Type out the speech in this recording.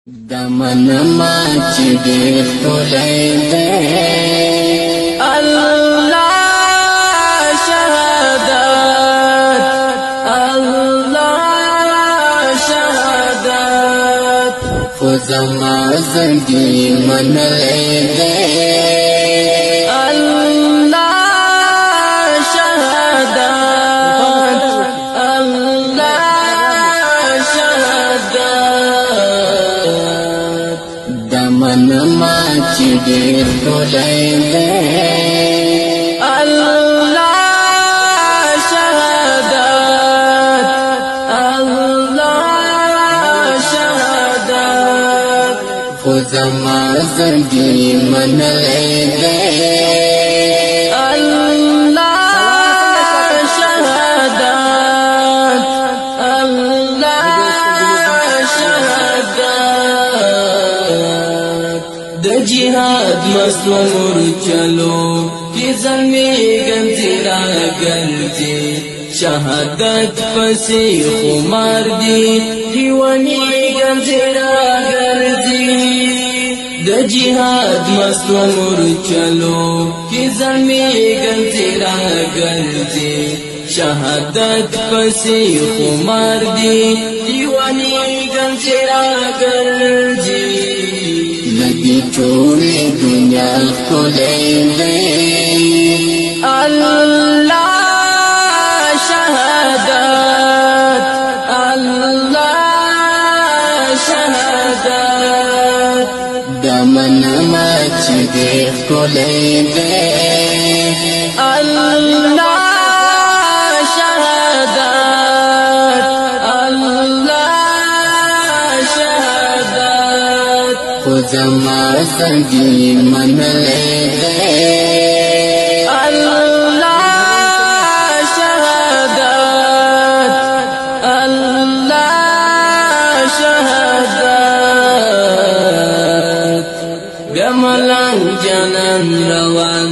دمن ما چې ډېر ښکلی دی الله شهادت الله شهادت خو زما زړګي منلی دی الله شهادت الله شهادت دمن ما چې ډېر ښکلی دی الله شهادت الله شهادت خو زما زړګي منلی دی الله شهادت الله شهادت د جهاد مسمور چلو کی زمیگن تیرا گلتی شهادت پسی خمار دی دیوانیگن تیرا گلتی د جهاد مسمور چلو کی زمیگن تیرا گلتی شهادت پسی خمار دی دیوانیگن تیرا گلتی لگی ټولې دنیا ښکلی دی الله شهادت الله شهادت دمن ما چې ډېر ښکلی دی الله شهادت الله شهادت خو زما زړګي منلی دی الله شهادت الله شهادت بیا ملنګ جانان روان